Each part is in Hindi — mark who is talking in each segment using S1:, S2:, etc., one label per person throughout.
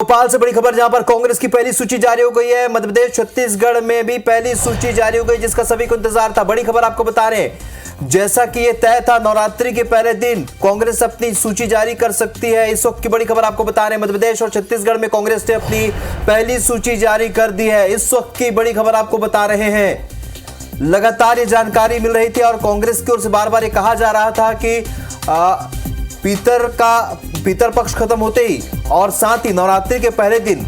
S1: भोपाल से बड़ी खबर, जहां पर कांग्रेस की पहली सूची जारी हो गई है। मध्य प्रदेश छत्तीसगढ़ में भी पहली सूची जारी हो गई, जिसका सभी को इंतजार था। बड़ी खबर आपको बता रहे हैं, जैसा कि ये तय था, नवरात्रि के पहले दिन कांग्रेस अपनी सूची जारी कर सकती है। इस वक्त की बड़ी खबर आपको बता रहे हैं, मध्य प्रदेश और छत्तीसगढ़ में कांग्रेस ने अपनी पहली सूची जारी कर दी है। इस वक्त की बड़ी खबर आपको बता रहे हैं, लगातार ये जानकारी मिल रही थी और कांग्रेस की ओर से बार बार ये कहा जा रहा था कि पितर पक्ष खत्म होते ही और साथ ही नवरात्रि के पहले दिन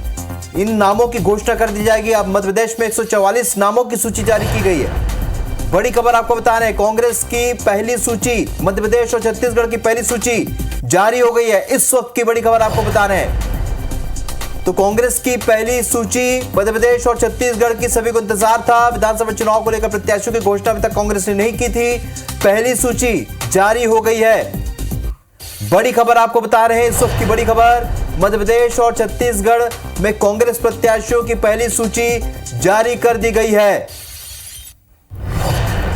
S1: इन नामों की घोषणा कर दी जाएगी। अब मध्य प्रदेश में 144 नामों की सूची जारी की गई है। बड़ी खबर आपको बता रहे हैं, कांग्रेस की पहली सूची, मध्य प्रदेश और छत्तीसगढ़ की पहली सूची जारी हो गई है। इस वक्त की बड़ी खबर आपको बता रहे हैं, तो कांग्रेस की पहली सूची मध्य प्रदेश और छत्तीसगढ़ की सभी को इंतजार था। विधानसभा चुनाव को लेकर प्रत्याशियों की घोषणा अभी तक कांग्रेस ने नहीं की थी। पहली सूची जारी हो गई है। बड़ी खबर आपको बता रहे हैं, इस वक्त की बड़ी खबर, मध्य प्रदेश और छत्तीसगढ़ में कांग्रेस प्रत्याशियों की पहली सूची जारी कर दी गई है।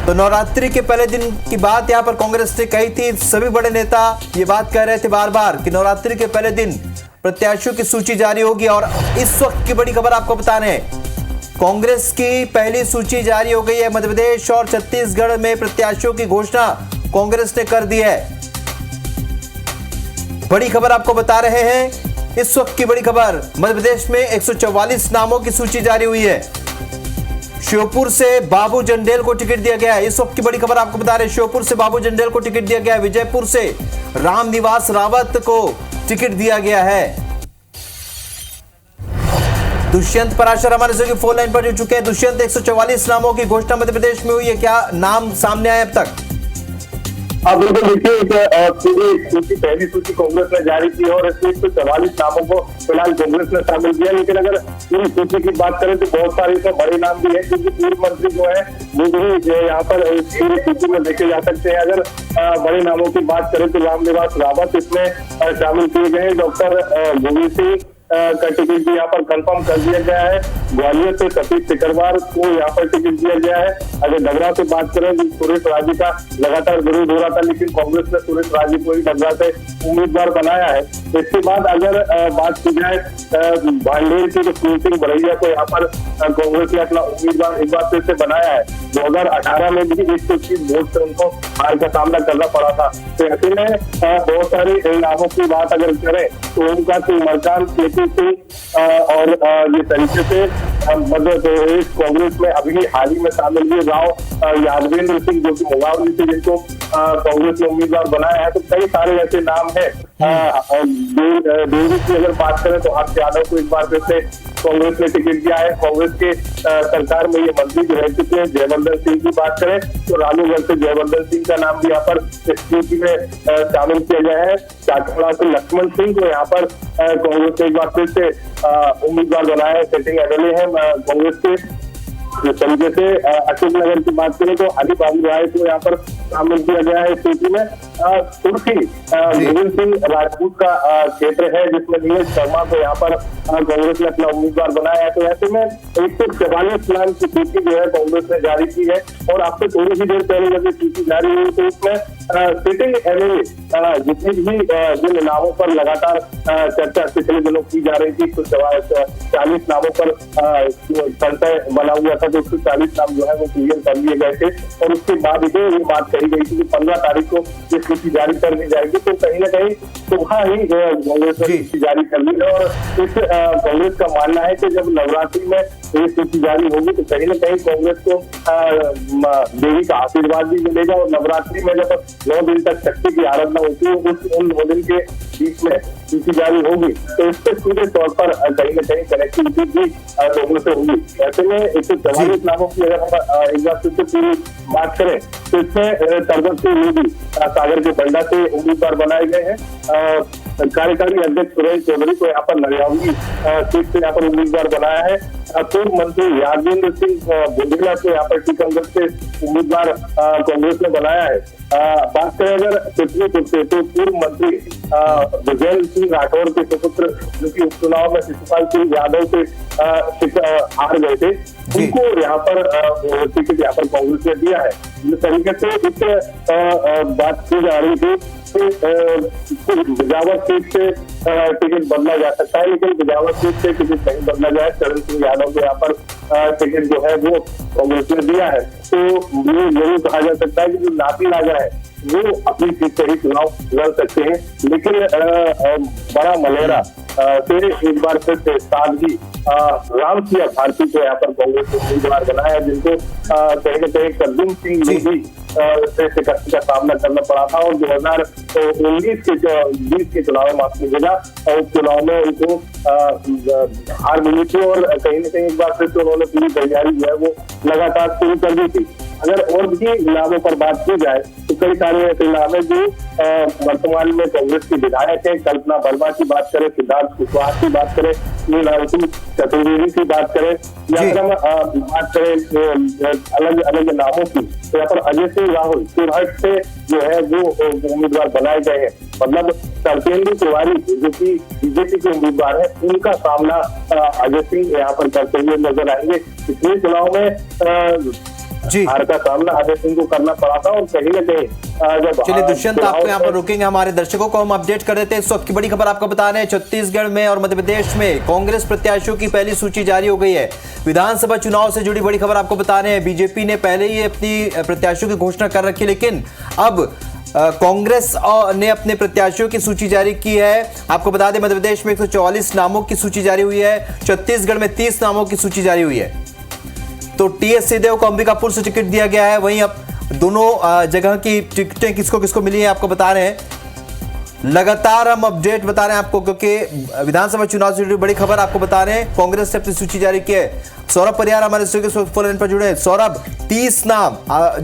S1: तो नवरात्रि के पहले दिन की बात यहां पर कांग्रेस ने कही थी। सभी बड़े नेता ये बात कह रहे थे बार बार कि नवरात्रि के पहले दिन प्रत्याशियों की सूची जारी होगी। और इस वक्त की बड़ी खबर आपको बता रहे हैं, कांग्रेस की पहली सूची जारी हो गई है। मध्य प्रदेश और छत्तीसगढ़ में प्रत्याशियों की घोषणा कांग्रेस ने कर दी है। बड़ी खबर आपको बता रहे हैं, इस वक्त की बड़ी खबर, मध्य प्रदेश में 144 नामों की सूची जारी हुई है। श्योपुर से बाबू जंडेल को टिकट दिया गया है। इस वक्त की बड़ी खबर आपको बता रहे हैं, श्योपुर से बाबू जंडेल को टिकट दिया गया है। विजयपुर से रामनिवास रावत को टिकट दिया गया है। दुष्यंत पराशर हमारे से फोन लाइन पर जुड़ चुके हैं। दुष्यंत, 144 नामों की घोषणा मध्य प्रदेश में हुई है, क्या नाम सामने आए अब तक?
S2: हाँ बिल्कुल, देखिए पूरी सूची, पहली सूची कांग्रेस ने जारी की है और इसमें 144 नामों को फिलहाल कांग्रेस ने शामिल किया। लेकिन अगर पूरी सूची की बात करें तो बहुत सारे इसमें बड़े नाम भी है, क्योंकि पूर्व मंत्री जो है वो भी यहाँ पर पूरी सूची में देखे जा सकते हैं। अगर बड़े नामों की बात करें तो रामनिवास रावत इसमें शामिल किए गए। डॉक्टर गोविंद सिंह का टिकट भी यहाँ पर कंफर्म कर दिया गया है। ग्वालियर से सतीश सिकरवार को यहाँ पर टिकट दिया गया है। अगर डगरा से बात करें तो सुरेश राजी का लगातार विरोध हो रहा था, लेकिन कांग्रेस ने सुरेश राजी को ही डगरा से उम्मीदवार बनाया है। इसके बाद अगर बात की जाए भांडेर की, तो फूल सिंह बरैया को यहाँ पर कांग्रेस ने अपना उम्मीदवार एक बार फिर से बनाया है। 2018 में भी 130 वोट से उनको हार का सामना करना पड़ा था। तो ऐसे में बहुत सारे नामों की बात अगर करें तो ओमकार सिंह मरकाम, और ये तरीके से मध्य प्रदेश कांग्रेस में अभी हाल ही में शामिल हुए राव यादवेंद्र सिंह, जो कि मुंगावली से जिनको कांग्रेस ने उम्मीदवार बनाया है। तो कई सारे ऐसे नाम हैं। देवी की अगर बात करें तो हर्ष यादव को एक बार फिर से कांग्रेस ने टिकट दिया है। कांग्रेस के सरकार में ये मंत्री जो रह चुके हैं, जयवर्धन सिंह की बात करें तो राजूगढ़ से जयवर्धन सिंह का नाम भी यहाँ पर इस सूची में शामिल किया गया है। चाकड़ा से लक्ष्मण सिंह को यहाँ पर कांग्रेस ने एक बार फिर से उम्मीदवार बनाया है। सिटिंग एमएलए है कांग्रेस के। इस तरीके से अशोक नगर की बात करें तो हरि बाबू राय को यहाँ पर शामिल किया गया है इस सूची में। तुर्की गोविंद सिंह राजपूत का क्षेत्र है, जिसमें नीरज शर्मा को यहाँ पर कांग्रेस ने अपना उम्मीदवार बनाया है। तो ऐसे में 144 नाम की सूची जो है कांग्रेस ने जारी की है। और आपसे थोड़ी सी देर पहले जब ये सूची जारी हुई तो इसमें सिटिंग एमएलए जितने भी जिन नामों पर लगातार चर्चा पिछले दिनों की जा रही थी, तो 40 नामों पर संशय बना हुआ था, तो 140 नाम जो है वो क्लियर कर लिए गए थे। और उसके बाद ये बात कही गई थी कि 15 तारीख को ये सूची जारी कर दी जाएगी। तो कहीं ना कहीं सुबह ही कांग्रेस ने सूची जारी कर ली है। और इस कांग्रेस का मानना है कि जब नवरात्रि में ये सूची जारी होगी तो कहीं ना कहीं कांग्रेस को देवी का आशीर्वाद भी मिलेगा। और नवरात्रि में जब 9 दिन तक शक्ति की आराधना होती है, उन 9 दिन के बीच में सूची जारी होगी तो इससे सीधे तौर पर कहीं ना कहीं कनेक्टिविटी भी लोगों से होगी। ऐसे में 144 नामों की अगर हम एक बार फिर से पूरी बात करें तो इसमें तरगत सिंह मोदी सागर के बंडा से उम्मीदवार बनाए गए हैं। कार्यकारी अध्यक्ष सुरेश चौधरी को यहाँ पर नरियावली सीट से यहाँ पर उम्मीदवार बनाया है। पूर्व मंत्री यादवेंद्र सिंह बुंदेला को यहाँ पर टीकमगढ़ से उम्मीदवार कांग्रेस ने बनाया है। बात करें अगर चित्रकूट से तो पूर्व मंत्री विजय सिंह राठौर के सुपुत्र, जो कि उपचुनाव में शिशुपाल सिंह यादव से हार गए थे, उनको यहाँ पर टिकट यहाँ पर कांग्रेस ने दिया है। जिस तरीके से इस बात की जा रही थी बिजावर सीट से टिकट बदला जा सकता है, लेकिन बिजावर सीट से टिकट नहीं बदला जाए। चरण सिंह यादव को यहाँ पर टिकट जो है वो कांग्रेस ने दिया है। तो ये जरूर कहा जा सकता है कि जो नाती राजा है वो अपनी सीट से ही चुनाव लड़ सकते हैं, लेकिन बड़ा मलेरा से एक बार फिर से साध्वी रामसिया भारती को यहाँ पर कांग्रेस ने उम्मीदवार बनाया, जिनको कहीं न कहीं करदीप सिंह ने भी शिकस्त का सामना करना पड़ा था और 2019 के चुनाव में, माफ कीजिएगा, उस चुनाव में उनको हार मिली थी और कहीं न कहीं एक बार फिर से उन्होंने पूरी तैयारी जो है वो लगातार शुरू कर दी थी। अगर और भी नामों पर बात की जाए तो कई सारे ऐसे नाम है जो वर्तमान में कांग्रेस के विधायक है। कल्पना वर्मा की बात करें, सिद्धार्थ कुशवाहा की बात करें, नीलांशु चतुर्वेदी की बात करें, या फिर हम बात करें अलग अलग नामों की, तो यहाँ पर अजय सिंह राहुल चुरहट से जो है वो उम्मीदवार बनाए गए हैं। मतलब सरतेंदु तिवारी जो कि बीजेपी के उम्मीदवार है, उनका सामना अजय सिंह यहाँ पर करते हुए नजर आएंगे। पिछले चुनाव में हार का सामना अजय सिंह को करना पड़ा था और कहीं न कहीं जब
S1: चलिए दुष्यंत, आपको यहाँ पर रोकेंगे, हमारे दर्शकों को हम अपडेट कर देते हैं। इस वक्त की बड़ी खबर आपको बता रहे हैं, छत्तीसगढ़ में और मध्य प्रदेश में कांग्रेस प्रत्याशियों की पहली सूची जारी हो गई है। विधानसभा चुनाव से जुड़ी बड़ी खबर आपको बता रहे हैं, बीजेपी ने पहले ही अपनी प्रत्याशियों की घोषणा कर रखी, लेकिन अब कांग्रेस ने अपने प्रत्याशियों की सूची जारी की है। आपको बता दें, मध्य प्रदेश में 144 नामों की सूची जारी हुई है, छत्तीसगढ़ में 30 नामों की सूची जारी हुई है। तो टीएस सिंहदेव को अंबिकापुर से टिकट दिया गया है, वहीं अब दोनों जगह की टिकटें किसको किसको मिली है आपको बता रहे हैं। लगातार हम अपडेट बता रहे हैं आपको, क्योंकि विधानसभा चुनाव से जुड़ी बड़ी खबर आपको बता रहे हैं। कांग्रेस ने अपनी सूची जारी की है। सौरभ परियार हमारे स्टूडियो के फोन लाइन पर जुड़े हैं। सौरभ, 30 नाम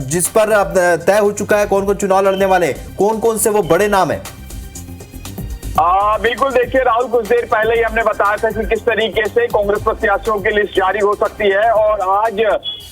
S1: जिस पर अब तय हो चुका है कौन कौन चुनाव लड़ने वाले, कौन कौन से वो बड़े नाम है?
S3: बिल्कुल, देखिए राहुल, कुछ देर पहले ही हमने बताया था कि किस तरीके से कांग्रेस प्रत्याशियों की लिस्ट जारी हो सकती है और आज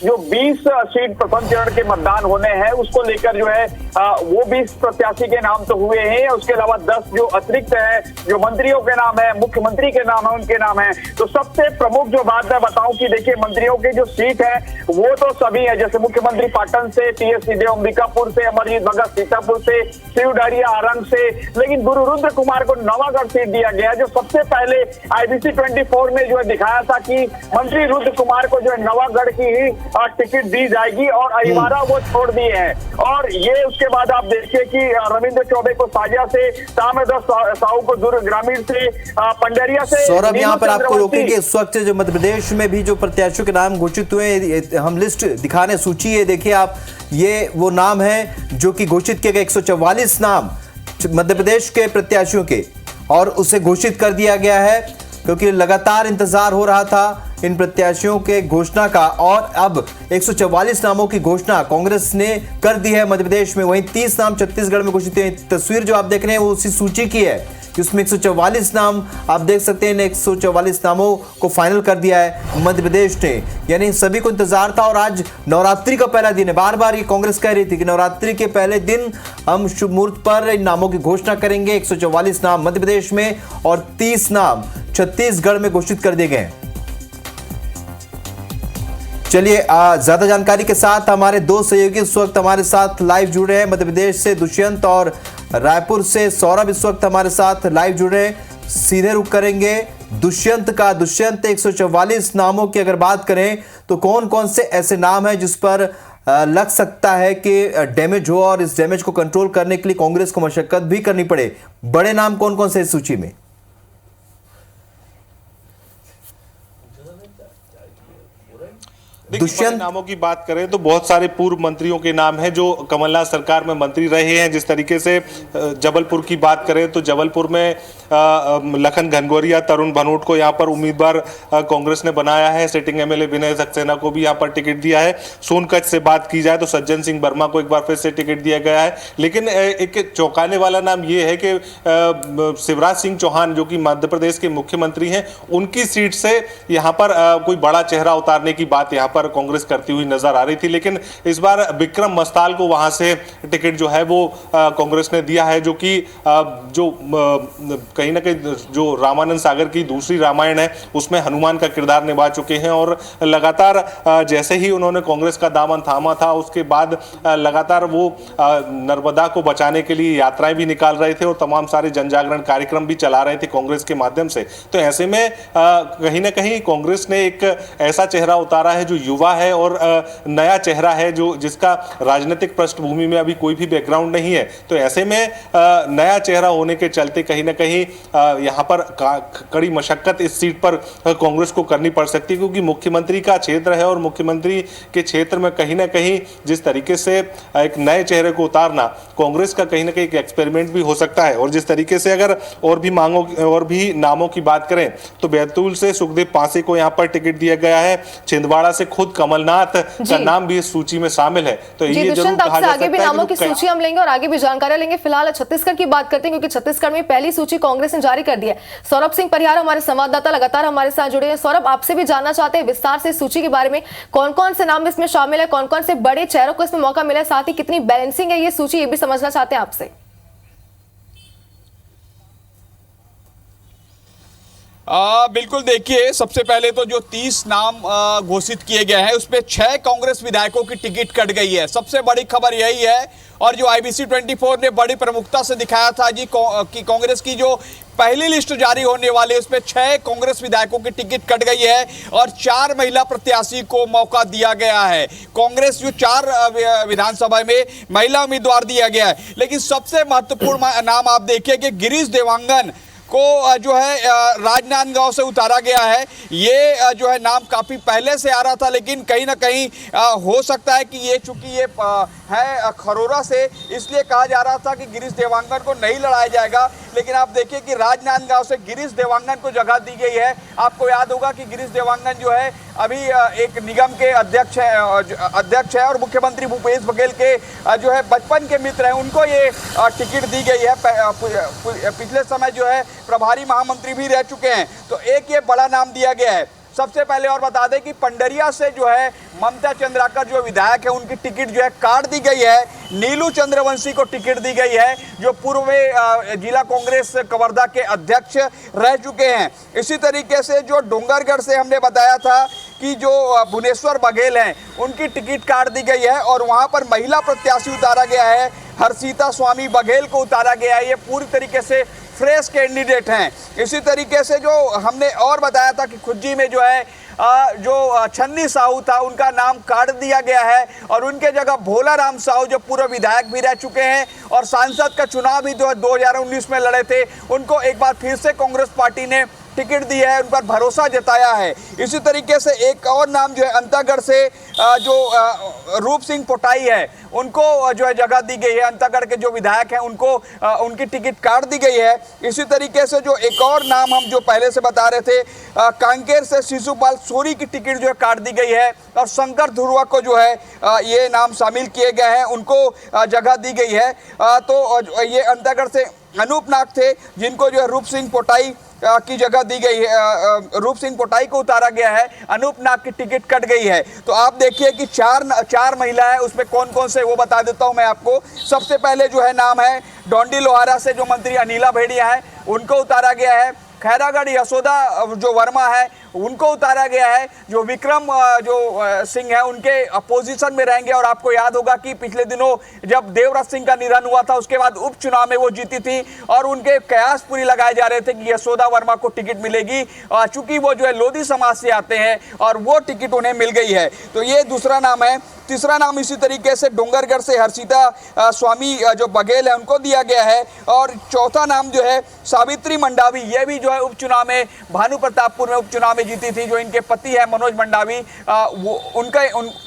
S3: जो 20 सीट प्रथम चरण के मतदान होने हैं उसको लेकर जो है वो 20 प्रत्याशी के नाम तो हुए हैं, उसके अलावा 10 जो अतिरिक्त है, जो मंत्रियों के नाम है, मुख्यमंत्री के नाम है, उनके नाम है। तो सबसे प्रमुख जो बात मैं बताऊं कि देखिए मंत्रियों की जो सीट है वो तो सभी है, जैसे मुख्यमंत्री पाटन से, टीएस सिंहदेव अंबिकापुर से, अमरजीत भगत सीतापुर से, शिव डहरिया आरंग से, लेकिन गुरु रुद्र कुमार को नवागढ़ सीट दिया गया, जो सबसे पहले IBC 24 में जो है दिखाया था कि मंत्री रुद्र कुमार को जो है नवागढ़ की ही टिकट दी जाएगी और अहिवारा वो छोड़ दिए हैं। और ये उसके बाद आप देखिए कि रविंद्र चौबे को साजा से, ताम्रध्वज साहू को दुर्ग ग्रामीण से, पंडरिया से।
S1: सौरभ, यहाँ पर आपको रोकेंगे। इस वक्त जो मध्य प्रदेश में भी जो प्रत्याशियों के नाम घोषित हुए, हम लिस्ट दिखाने सूची है, देखिए आप, ये वो नाम है जो कि घोषित किए गए 144 नाम मध्य प्रदेश के प्रत्याशियों के, और उसे घोषित कर दिया गया है क्योंकि लगातार इंतजार हो रहा था इन प्रत्याशियों के घोषणा का, और अब 144 नामों की घोषणा कांग्रेस ने कर दी है मध्य प्रदेश में। वहीं 30 नाम छत्तीसगढ़ में घोषित हैं। तस्वीर जो आप देख रहे हैं वो उसी सूची की है, जिसमें 144 नाम आप देख सकते हैं। 144 नामों को फाइनल कर दिया है मध्य प्रदेश ने, यानी सभी को इंतजार था। और आज नवरात्रि का पहला दिन है, बार बार ये कांग्रेस कह रही थी कि नवरात्रि के पहले दिन हम शुभ मुहूर्त पर इन नामों की घोषणा करेंगे। 144 नाम मध्य प्रदेश में और 30 नाम छत्तीसगढ़ में घोषित कर दिए गए। चलिए ज्यादा जानकारी के साथ हमारे दो सहयोगी इस वक्त हमारे साथ लाइव जुड़े हैं। मध्य प्रदेश से दुष्यंत और रायपुर से सौरभ इस वक्त हमारे साथ लाइव जुड़े हैं। सीधे रुख करेंगे दुष्यंत का। दुष्यंत, 144 नामों की अगर बात करें तो कौन कौन से ऐसे नाम हैं जिस पर लग सकता है कि डैमेज हो और इस डैमेज को कंट्रोल करने के लिए कांग्रेस को मशक्कत भी करनी पड़े? बड़े नाम कौन कौन से इस सूची में?
S4: दुष्यंत, नामों की बात करें तो बहुत सारे पूर्व मंत्रियों के नाम हैं जो कमलनाथ सरकार में मंत्री रहे हैं। जिस तरीके से जबलपुर की बात करें तो जबलपुर में लखन घनघोरिया, तरुण भनोट को यहाँ पर उम्मीदवार कांग्रेस ने बनाया है। सिटिंग एमएलए विनय सक्सेना को भी यहाँ पर टिकट दिया है। सोनकच्छ से बात की जाए तो सज्जन सिंह वर्मा को एक बार फिर से टिकट दिया गया है। लेकिन एक चौंकाने वाला नाम ये है कि शिवराज सिंह चौहान जो कि मध्य प्रदेश के मुख्यमंत्री हैं, उनकी सीट से यहाँ पर कोई बड़ा चेहरा उतारने की बात यहाँ पर कांग्रेस करती हुई नजर आ रही थी, लेकिन इस बार विक्रम मस्ताल को वहां से टिकट जो है वो कांग्रेस ने दिया है, जो कि कहीं ना कहीं जो रामानंद सागर की दूसरी रामायण है उसमें हनुमान का किरदार निभा चुके हैं। और लगातार जैसे ही उन्होंने कांग्रेस का दामन थामा था, उसके बाद लगातार वो नर्मदा को बचाने के लिए यात्राएं भी निकाल रहे थे और तमाम सारे जनजागरण कार्यक्रम भी चला रहे थे कांग्रेस के माध्यम से। तो ऐसे में कहीं ना कहीं कांग्रेस ने एक ऐसा चेहरा उतारा है जो युवा है और नया चेहरा है, जो जिसका राजनीतिक पृष्ठभूमि में अभी कोई भी बैकग्राउंड नहीं है। तो ऐसे में नया चेहरा होने के चलते कहीं ना कहीं यहां पर कड़ी मशक्कत इस सीट पर कांग्रेस को करनी पड़ सकती है, क्योंकि मुख्यमंत्री का क्षेत्र है और मुख्यमंत्री के क्षेत्र में कहीं ना कहीं जिस तरीके से एक नए चेहरे को उतारना कांग्रेस का कहीं ना कहीं एक एक्सपेरिमेंट भी हो सकता है। और जिस तरीके से अगर और भी नामों की बात करें तो बैतूल से सुखदेव पांसे को यहां पर टिकट दिया गया है, छिंदवाड़ा से खुद कमलनाथ का नाम भी इस सूची में शामिल है। तो ये जरूर कहा जा सकता है
S5: आगे भी नामों की सूची हम लेंगे और आगे भी जानकारी लेंगे। फिलहाल छत्तीसगढ़ की बात करते हैं, क्योंकि छत्तीसगढ़ में पहली सूची कांग्रेस ने जारी कर दी है। सौरभ सिंह परिहार हमारे संवाददाता लगातार हमारे साथ जुड़े हैं। सौरभ, आपसे भी जानना चाहते हैं विस्तार से सूची के बारे में, कौन कौन से नाम इसमें शामिल है, कौन कौन से बड़े चेहरों को इसमें मौका मिला है, साथ ही कितनी बैलेंसिंग है ये सूची, ये भी समझना चाहते हैं आपसे।
S6: बिल्कुल, देखिए, सबसे पहले तो जो 30 नाम घोषित किए गए हैं उसमें 6 कांग्रेस विधायकों की टिकट कट गई है। सबसे बड़ी खबर यही है, और जो IBC 24 ने बड़ी प्रमुखता से दिखाया था जी कि कांग्रेस की जो पहली लिस्ट जारी होने वाली है उसमें 6 कांग्रेस विधायकों की टिकट कट गई है और 4 महिला प्रत्याशी को मौका दिया गया है। कांग्रेस जो 4 विधानसभा में महिला उम्मीदवार दिया गया है, लेकिन सबसे महत्वपूर्ण नाम आप देखिए कि गिरीश देवांगन को जो है राजनांदगांव से उतारा गया है। ये जो है नाम काफी पहले से आ रहा था, लेकिन कहीं ना कहीं हो सकता है कि ये चूंकि ये है खरोरा से, इसलिए कहा जा रहा था कि गिरीश देवांगन को नहीं लड़ाया जाएगा। लेकिन आप देखिए कि राजनांदगांव से गिरीश देवांगन को जगह दी गई है। आपको याद होगा कि गिरीश देवांगन जो है अभी एक निगम के अध्यक्ष है और मुख्यमंत्री भूपेश बघेल के जो है बचपन के मित्र हैं, उनको ये टिकट दी गई है। पिछले समय जो है प्रभारी महामंत्री भी रह चुके हैं, तो एक ये बड़ा नाम दिया गया है। सबसे पहले और बता दें कि पंडरिया से जो है ममता चंद्राकर जो विधायक है उनकी टिकट जो है काट दी गई है। नीलू चंद्रवंशी को टिकट दी गई है, जो पूर्व में जिला कांग्रेस कवर्धा के अध्यक्ष रह चुके हैं। इसी तरीके से जो डोंगरगढ़ से हमने बताया था कि जो भुवनेश्वर बघेल हैं उनकी टिकट काट दी गई है और वहां पर महिला प्रत्याशी उतारा गया है, हर्षिता स्वामी बघेल को उतारा गया है। ये पूरी तरीके से फ्रेश कैंडिडेट हैं। इसी तरीके से जो हमने और बताया था कि खुज्जी में जो है जो छन्नी साहू था उनका नाम काट दिया गया है और उनके जगह भोला राम साहू जो पूर्व विधायक भी रह चुके हैं और सांसद का चुनाव भी 2019 में लड़े थे, उनको एक बार फिर से कांग्रेस पार्टी ने टिकट दी है, उन पर भरोसा जताया है। इसी तरीके से एक और नाम जो है अंतागढ़ से जो रूप सिंह पोटाई है उनको जो है जगह दी गई है। अंतागढ़ के जो विधायक हैं उनको उनकी टिकट काट दी गई है। इसी तरीके से जो एक और नाम हम जो पहले से बता रहे थे, कांकेर से शिशुपाल सोरी की टिकट जो है काट दी गई है और शंकर धुर्वा को जो है ये नाम शामिल किए गए हैं, उनको जगह दी गई है। तो ये अंतागढ़ से अनूप नाग थे जिनको जो है रूप सिंह पोटाई की जगह दी गई है, रूप सिंह पोटाई को उतारा गया है, अनूप नाग की टिकट कट गई है। तो आप देखिए कि चार महिला है, उसमें कौन कौन से वो बता देता हूं मैं आपको। सबसे पहले जो है नाम है डोंडी लोहारा से जो मंत्री अनिला भेड़िया है उनको उतारा गया है। खैरागढ़ यशोदा जो वर्मा है उनको उतारा गया है। जो विक्रम जो सिंह है उनके अपोजिशन में रहेंगे और आपको याद होगा कि पिछले दिनों जब देवव्रत सिंह का निधन हुआ था उसके बाद उपचुनाव में वो जीती थी और उनके कयास पूरी लगाए जा रहे थे कि यशोदा वर्मा को टिकट मिलेगी, चूंकि वो जो है लोधी समाज से आते हैं और वो टिकट उन्हें मिल गई है। तो ये दूसरा नाम है। तीसरा नाम इसी तरीके से डोंगरगढ़ से हर्षिता स्वामी जो बघेल है उनको दिया गया है। और चौथा नाम जो है सावित्री मंडावी, ये भी जो है उपचुनाव में भानु प्रतापपुर में उपचुनाव में जीती थी, जो इनके पति है मनोज मंडावी,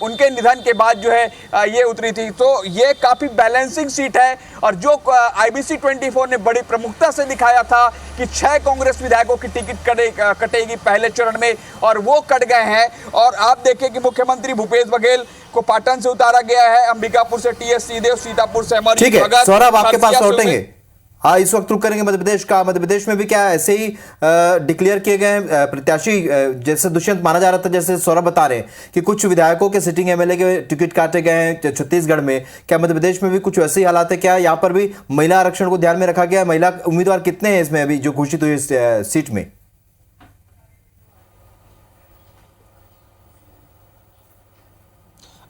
S6: उनके निधन के बाद जो है ये उतरी थी। तो ये काफी बैलेंसिंग सीट है और जो IBC 24 ने बड़ी प्रमुखता से दिखाया था कि 6 कांग्रेस विधायकों की टिकट कटेगी पहले चरण में और वो कट गए हैं। और आप देखिए कि मुख्यमंत्री भूपेश बघेल को पाटन से उतारा गया है, अंबिकापुर से TS सिंहदेव, सीतापुर से अमर।
S1: ठीक है सौरभ, आपके पास लौटेंगे, हाँ, इस वक्त रुक करेंगे मध्य प्रदेश का। मध्य प्रदेश में भी क्या ऐसे ही डिक्लेयर किए गए हैं प्रत्याशी, जैसे दुष्यंत माना जा रहा था, जैसे सौरभ बता रहे हैं कि कुछ विधायकों के सिटिंग एमएलए के टिकट काटे गए हैं छत्तीसगढ़ में। क्या मध्य प्रदेश में भी कुछ वैसे ही हालात है? क्या यहाँ पर भी महिला आरक्षण को ध्यान में रखा गया? महिला उम्मीदवार कितने हैं इसमें अभी जो घोषित हुई इस सीट में?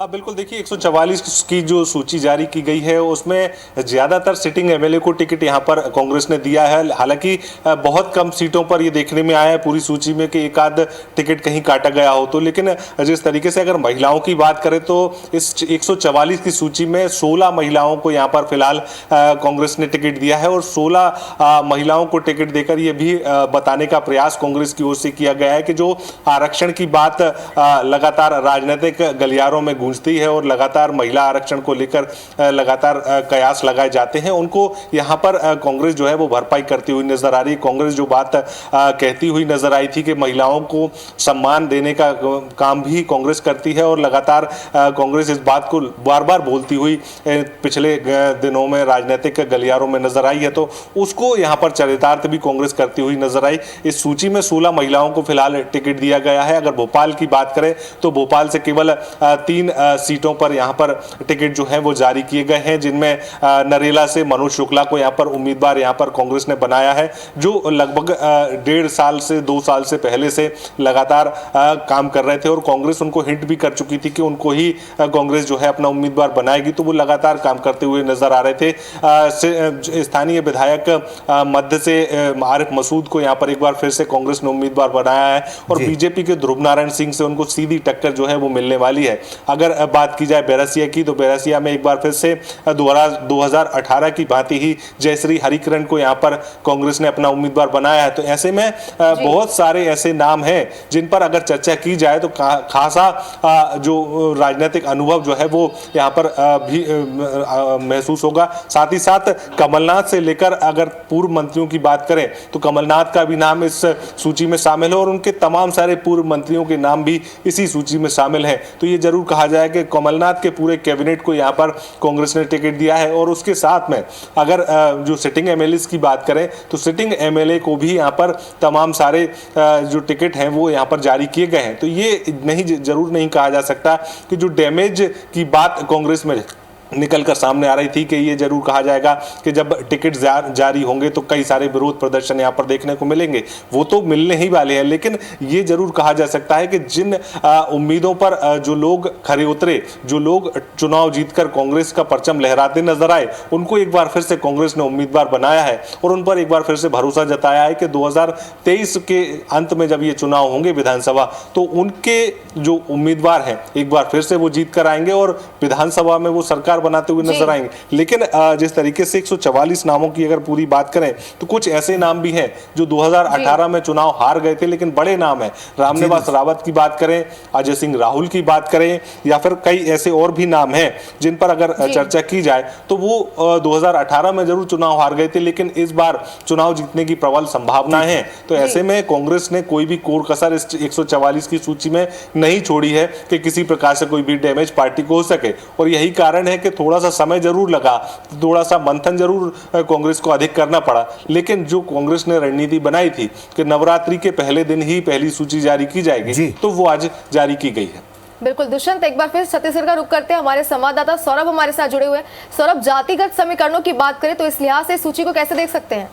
S4: बिल्कुल, देखिए 144 की जो सूची जारी की गई है उसमें ज़्यादातर सिटिंग एमएलए को टिकट यहाँ पर कांग्रेस ने दिया है। हालांकि बहुत कम सीटों पर ये देखने में आया है पूरी सूची में कि एक आध टिकट कहीं काटा गया हो तो। लेकिन जिस तरीके से अगर महिलाओं की बात करें तो इस 144 की सूची में 16 महिलाओं को यहाँ पर फिलहाल कांग्रेस ने टिकट दिया है और 16 महिलाओं को टिकट देकर ये भी बताने का प्रयास कांग्रेस की ओर से किया गया है कि जो आरक्षण की बात लगातार राजनीतिक गलियारों में गूंजती है और लगातार महिला आरक्षण को लेकर लगातार कयास लगाए जाते हैं, उनको यहाँ पर कांग्रेस जो है वो भरपाई करती हुई नजर आ रही है। कांग्रेस जो बात कहती हुई नजर आई थी कि महिलाओं को सम्मान देने का काम भी कांग्रेस करती है और लगातार कांग्रेस इस बात को बार बार बोलती हुई पिछले दिनों में राजनीतिक गलियारों में नजर आई है, तो उसको यहाँ पर चरितार्थ भी कांग्रेस करती हुई नजर आई। इस सूची में 16 महिलाओं को फिलहाल टिकट दिया गया है। अगर भोपाल की बात करें तो भोपाल से केवल 3 सीटों पर यहाँ पर टिकट जो है वो जारी किए गए हैं, जिनमें नरेला से मनोज शुक्ला को यहाँ पर उम्मीदवार यहाँ पर कांग्रेस ने बनाया है, जो लगभग 1.5 साल से 2 साल से पहले से लगातार काम कर रहे थे और कांग्रेस उनको हिंट भी कर चुकी थी कि उनको ही कांग्रेस जो है अपना उम्मीदवार बनाएगी, तो वो लगातार काम करते हुए नजर आ रहे थे। स्थानीय विधायक मध्य से आरिफ मसूद को यहाँ पर एक बार फिर से कांग्रेस ने उम्मीदवार बनाया है और बीजेपी के ध्रुव नारायण सिंह से उनको सीधी टक्कर जो है वो मिलने वाली है। अगर बात की जाए बैरसिया की तो बैरसिया में एक बार फिर से 2018 की भांति ही जयश्री हरिकरण को यहाँ पर कांग्रेस ने अपना उम्मीदवार बनाया है। तो ऐसे में बहुत सारे ऐसे नाम हैं जिन पर अगर चर्चा की जाए तो खासा जो राजनीतिक अनुभव जो है वो यहाँ पर भी महसूस होगा। साथ ही साथ कमलनाथ से लेकर अगर पूर्व मंत्रियों की बात करें तो कमलनाथ का भी नाम इस सूची में शामिल है और उनके तमाम सारे पूर्व मंत्रियों के नाम भी इसी सूची में शामिल हैं। तो ये जरूर कहा जाए कि कमलनाथ के पूरे कैबिनेट को यहाँ पर कांग्रेस ने टिकट दिया है और उसके साथ में अगर जो सिटिंग एमएलए की बात करें तो सिटिंग एमएलए को भी यहाँ पर तमाम सारे जो टिकट हैं वो यहाँ पर जारी किए गए हैं। तो ये जरूर नहीं कहा जा सकता कि जो डैमेज की बात कांग्रेस में निकल कर सामने आ रही थी कि ये जरूर कहा जाएगा कि जब टिकट जारी होंगे तो कई सारे विरोध प्रदर्शन यहाँ पर देखने को मिलेंगे, वो तो मिलने ही वाले हैं। लेकिन ये जरूर कहा जा सकता है कि जिन उम्मीदों पर जो लोग खरे उतरे, जो लोग चुनाव जीतकर कांग्रेस का परचम लहराते नजर आए, उनको एक बार फिर से कांग्रेस ने उम्मीदवार बनाया है और उन पर एक बार फिर से भरोसा जताया है कि 2023 के अंत में जब ये चुनाव होंगे विधानसभा, तो उनके जो उम्मीदवार हैं एक बार फिर से वो जीत कर आएंगे और विधानसभा में वो सरकार बनाते हुए नजर आएंगे। लेकिन जिस तरीके से 144 नामों की अगर पूरी बात करें तो कुछ ऐसे नाम भी हैं जो 2018 में चुनाव हार गए थे लेकिन बड़े नाम हैं। रामनिवास रावत की बात करें, अजय सिंह राहुल की बात करें या फिर कई ऐसे और भी नाम हैं जिन पर अगर चर्चा की जाए तो वो 2018 में जरूर चुनाव हार गए थे लेकिन इस बार चुनाव जीतने की प्रबल संभावना है। तो ऐसे में कांग्रेस ने कोई भी कोर कसर इस 144 की सूची में नहीं छोड़ी है कि किसी प्रकार से कोई भी डैमेज पार्टी को हो सके और यही कारण है कि थोड़ा सा समय जरूर लगा, थोड़ा सा मंथन जरूर कांग्रेस को अधिक करना पड़ा, लेकिन जो कांग्रेस ने रणनीति बनाई थी कि नवरात्रि के पहले दिन ही पहली सूची जारी की जाएगी तो वो आज जारी की गई है।
S5: बिल्कुल दुष्यंत, एक बार फिर छत्तीसगढ़ का रुख करते हैं। हमारे संवाददाता सौरभ हमारे साथ जुड़े हुए हैं। सौरभ, जातिगत समीकरणों की बात करें तो इस लिहाज से सूची को कैसे देख सकते हैं?